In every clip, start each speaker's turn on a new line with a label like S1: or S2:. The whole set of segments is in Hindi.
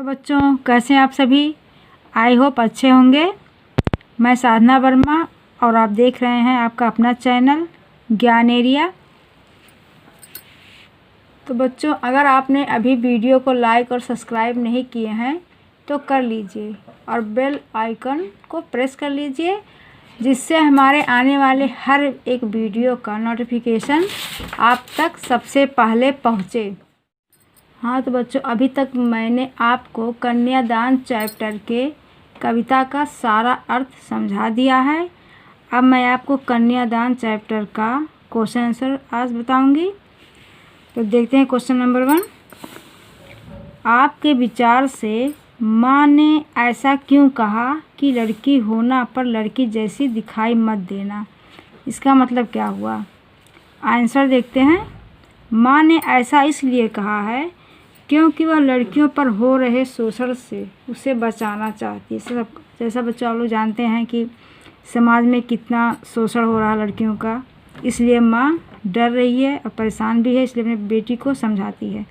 S1: बच्चों, कैसे हैं आप सभी। आई होप अच्छे होंगे। मैं साधना वर्मा और आप देख रहे हैं आपका अपना चैनल ज्ञान एरिया। तो बच्चों, अगर आपने अभी वीडियो को लाइक और सब्सक्राइब नहीं किए हैं तो कर लीजिए और बेल आइकन को प्रेस कर लीजिए, जिससे हमारे आने वाले हर एक वीडियो का नोटिफिकेशन आप तक सबसे पहले पहुँचे। हाँ तो बच्चों, अभी तक मैंने आपको कन्यादान चैप्टर के कविता का सारा अर्थ समझा दिया है। अब मैं आपको कन्यादान चैप्टर का क्वेश्चन आंसर आज बताऊंगी। तो देखते हैं क्वेश्चन नंबर 1। आपके विचार से माँ ने ऐसा क्यों कहा कि लड़की होना पर लड़की जैसी दिखाई मत देना। इसका मतलब क्या हुआ। आंसर देखते हैं। माँ ने ऐसा इसलिए कहा है क्योंकि वह लड़कियों पर हो रहे शोषण से उसे बचाना चाहती है। जैसा बच्चों आप लोग जानते हैं कि समाज में कितना शोषण हो रहा है लड़कियों का, इसलिए माँ डर रही है और परेशान भी है, इसलिए अपनी बेटी को समझाती है।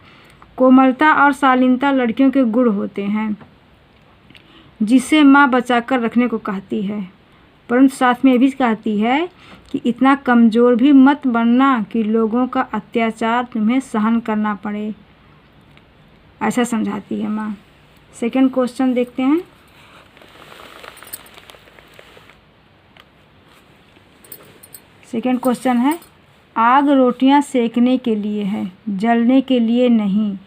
S1: कोमलता और शालीनता लड़कियों के गुण होते हैं जिसे माँ बचाकर रखने को कहती है, परंतु साथ में ये भी कहती है कि इतना कमज़ोर भी मत बनना कि लोगों का अत्याचार तुम्हें सहन करना पड़े। ऐसा समझाती है माँ। सेकंड क्वेश्चन देखते हैं। सेकंड क्वेश्चन है, आग रोटियां सेकने के लिए है, जलने के लिए नहीं।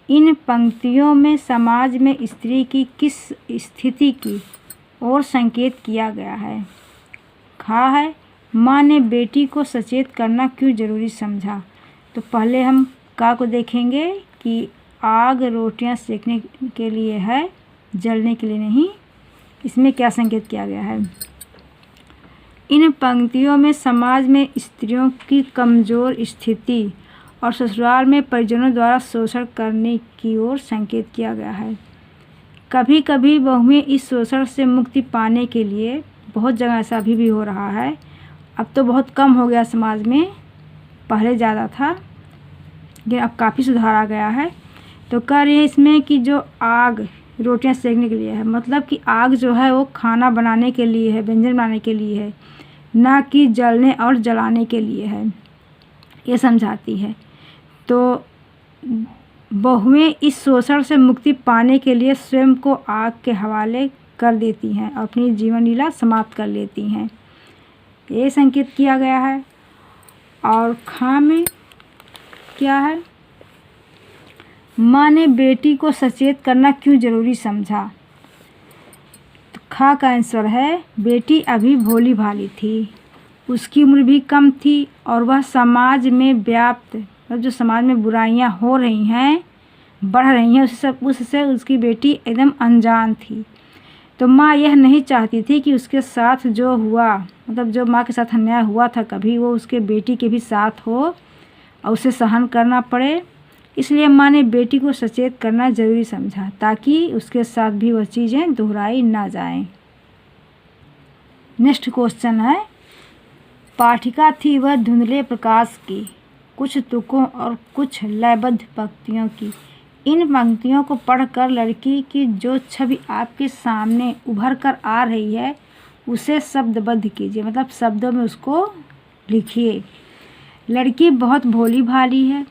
S1: इन पंक्तियों में समाज में स्त्री की किस स्थिति की ओर संकेत किया गया है। खा है, माँ ने बेटी को सचेत करना क्यों ज़रूरी समझा। तो पहले हम का को देखेंगे कि आग रोटियां सेकने के लिए है, जलने के लिए नहीं। इसमें क्या संकेत किया गया है। इन पंक्तियों में समाज में स्त्रियों की कमज़ोर स्थिति और ससुराल में परिजनों द्वारा शोषण करने की ओर संकेत किया गया है। कभी कभी बहुएं इस शोषण से मुक्ति पाने के लिए, बहुत जगह ऐसा अभी भी हो रहा है, अब तो बहुत कम हो गया समाज में, पहले ज़्यादा था लेकिन अब काफ़ी सुधार आ गया है। तो कह रही है इसमें कि जो आग रोटियां सेकने के लिए है, मतलब कि आग जो है वो खाना बनाने के लिए है, व्यंजन बनाने के लिए है, ना कि जलने और जलाने के लिए है, ये समझाती है। तो बहुएं इस शोषण से मुक्ति पाने के लिए स्वयं को आग के हवाले कर देती हैं और अपनी जीवन लीला समाप्त कर लेती हैं, ये संकेत किया गया है। और खा में क्या है, माँ ने बेटी को सचेत करना क्यों ज़रूरी समझा। तो खा का आंसर है, बेटी अभी भोली भाली थी, उसकी उम्र भी कम थी और वह समाज में व्याप्त, मतलब जो समाज में बुराइयां हो रही हैं, बढ़ रही हैं, उससे उसकी बेटी एकदम अनजान थी। तो माँ यह नहीं चाहती थी कि उसके साथ जो हुआ, मतलब जो माँ के साथ अन्याय हुआ था कभी, वो उसके बेटी के भी साथ हो और उसे सहन करना पड़े। इसलिए माँ ने बेटी को सचेत करना ज़रूरी समझा ताकि उसके साथ भी वह चीज़ें दोहराई ना जाएं। नेक्स्ट क्वेश्चन है, पाठिका थी वह धुंधले प्रकाश की, कुछ तुकों और कुछ लयबद्ध पंक्तियों की। इन पंक्तियों को पढ़कर लड़की की जो छवि आपके सामने उभर कर आ रही है उसे शब्दबद्ध कीजिए, मतलब शब्दों में उसको लिखिए। लड़की बहुत भोली भाली है,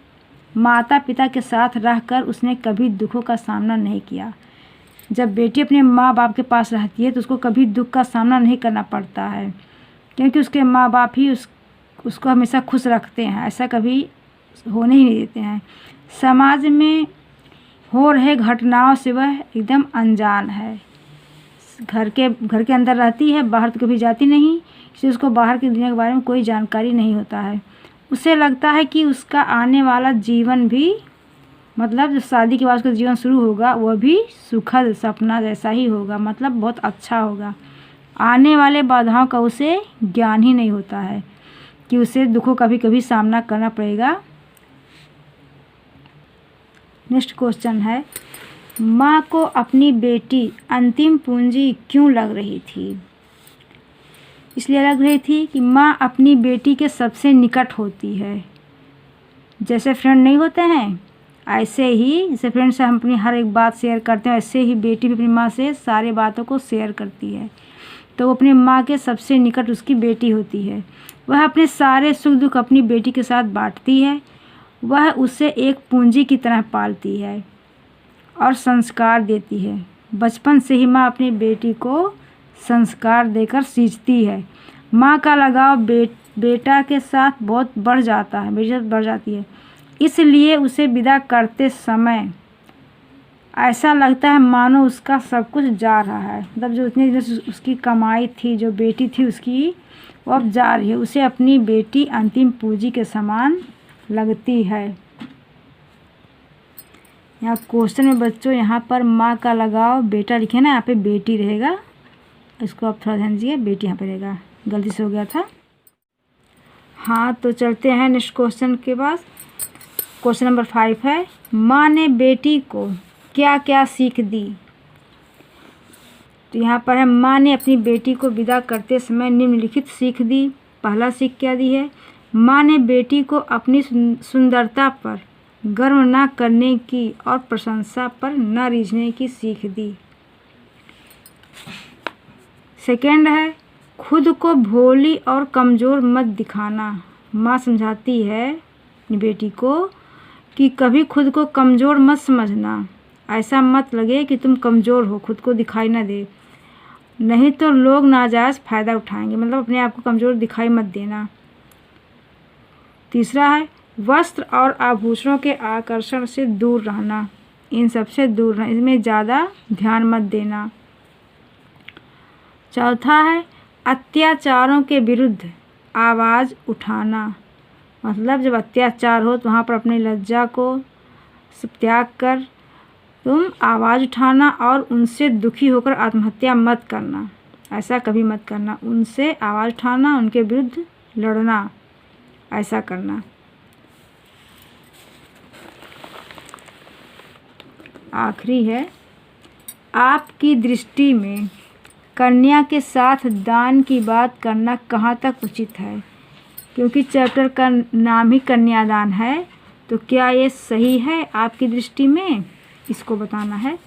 S1: माता पिता के साथ रहकर उसने कभी दुखों का सामना नहीं किया। जब बेटी अपने माँ बाप के पास रहती है तो उसको कभी दुख का सामना नहीं करना पड़ता है, क्योंकि उसके माँ बाप ही उसको हमेशा खुश रखते हैं, ऐसा कभी होने ही नहीं देते हैं। समाज में हो रहे घटनाओं से वह एकदम अनजान है, घर के अंदर रहती है, बाहर तो कभी जाती नहीं, इसलिए उसको बाहर की दुनिया के बारे में कोई जानकारी नहीं होता है। उसे लगता है कि उसका आने वाला जीवन भी, मतलब जो शादी के बाद उसका जीवन शुरू होगा वह भी सुखद सपना जैसा ही होगा, मतलब बहुत अच्छा होगा। आने वाले बाधाओं का उसे ज्ञान ही नहीं होता है कि उसे दुखों का भी कभी सामना करना पड़ेगा। नेक्स्ट क्वेश्चन है, माँ को अपनी बेटी अंतिम पूंजी क्यों लग रही थी। इसलिए लग रही थी कि माँ अपनी बेटी के सबसे निकट होती है, जैसे फ्रेंड नहीं होते हैं ऐसे ही जैसे फ्रेंड्स से हम अपनी हर एक बात शेयर करते हैं, ऐसे ही बेटी भी अपनी माँ से सारी बातों को शेयर करती है। तो वो अपनी माँ के सबसे निकट उसकी बेटी होती है। वह अपने सारे सुख दुख अपनी बेटी के साथ बांटती है। वह उसे एक पूंजी की तरह पालती है और संस्कार देती है। बचपन से ही माँ अपनी बेटी को संस्कार देकर सींचती है। माँ का लगाव बेटा के साथ बहुत बढ़ जाता है, बेटी से बढ़ जाती है। इसलिए उसे विदा करते समय ऐसा लगता है मानो उसका सब कुछ जा रहा है। मतलब जो इतनी देर उसकी कमाई थी, जो बेटी थी उसकी, वो अब जा रही है। उसे अपनी बेटी अंतिम पूंजी के समान लगती है। यहाँ क्वेश्चन में बच्चों यहाँ पर माँ का लगाव बेटा लिखे ना, यहाँ पे बेटी रहेगा, इसको आप थोड़ा ध्यान दीजिए, बेटी यहाँ पे रहेगा, गलती से हो गया था। हाँ तो चलते हैं नेक्स्ट क्वेश्चन के पास। क्वेश्चन नंबर 5 है, माँ ने बेटी को क्या क्या सीख दी। तो यहाँ पर है, माँ ने अपनी बेटी को विदा करते समय निम्नलिखित सीख दी। पहला सीख क्या दी है, माँ ने बेटी को अपनी सुंदरता पर गर्व न करने की और प्रशंसा पर न रीझने की सीख दी। सेकेंड है, खुद को भोली और कमज़ोर मत दिखाना। माँ समझाती है अपनी बेटी को कि कभी खुद को कमज़ोर मत समझना, ऐसा मत लगे कि तुम कमज़ोर हो, खुद को दिखाई ना दे, नहीं तो लोग नाजायज़ फ़ायदा उठाएंगे। मतलब अपने आप को कमज़ोर दिखाई मत देना। तीसरा है, वस्त्र और आभूषणों के आकर्षण से दूर रहना, इन सब से दूर रहना, इसमें ज़्यादा ध्यान मत देना। चौथा है, अत्याचारों के विरुद्ध आवाज़ उठाना। मतलब जब अत्याचार हो तो वहाँ पर अपनी लज्जा को त्याग कर तुम आवाज़ उठाना और उनसे दुखी होकर आत्महत्या मत करना, ऐसा कभी मत करना। उनसे आवाज़ उठाना, उनके विरुद्ध लड़ना, ऐसा करना। आखिरी है, आपकी दृष्टि में कन्या के साथ दान की बात करना कहाँ तक उचित है। क्योंकि चैप्टर का नाम ही कन्यादान है, तो क्या ये सही है आपकी दृष्टि में, इसको बताना है।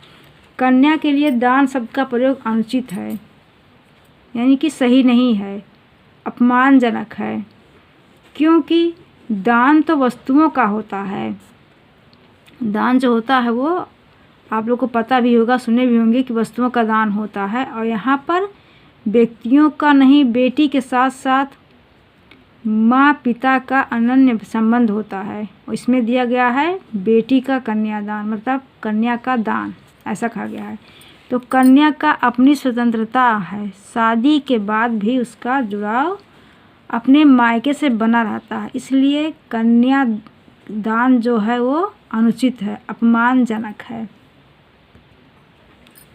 S1: कन्या के लिए दान शब्द का प्रयोग अनुचित है, यानी कि सही नहीं है, अपमानजनक है। क्योंकि दान तो वस्तुओं का होता है। दान जो होता है वो आप लोग को पता भी होगा, सुने भी होंगे कि वस्तुओं का दान होता है, और यहाँ पर व्यक्तियों का नहीं, बेटी के साथ साथ माँ पिता का अनन्य संबंध होता है। और इसमें दिया गया है बेटी का कन्यादान, मतलब कन्या का दान, ऐसा कहा गया है। तो कन्या का अपनी स्वतंत्रता है, शादी के बाद भी उसका जुड़ाव अपने मायके से बना रहता है, इसलिए कन्यादान जो है वो अनुचित है, अपमानजनक है।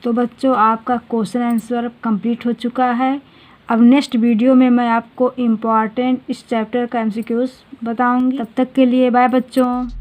S1: तो बच्चों आपका क्वेश्चन आंसर कंप्लीट हो चुका है। अब नेक्स्ट वीडियो में मैं आपको इम्पॉर्टेंट इस चैप्टर का MCQs बताऊंगी। तब तक के लिए बाय बच्चों।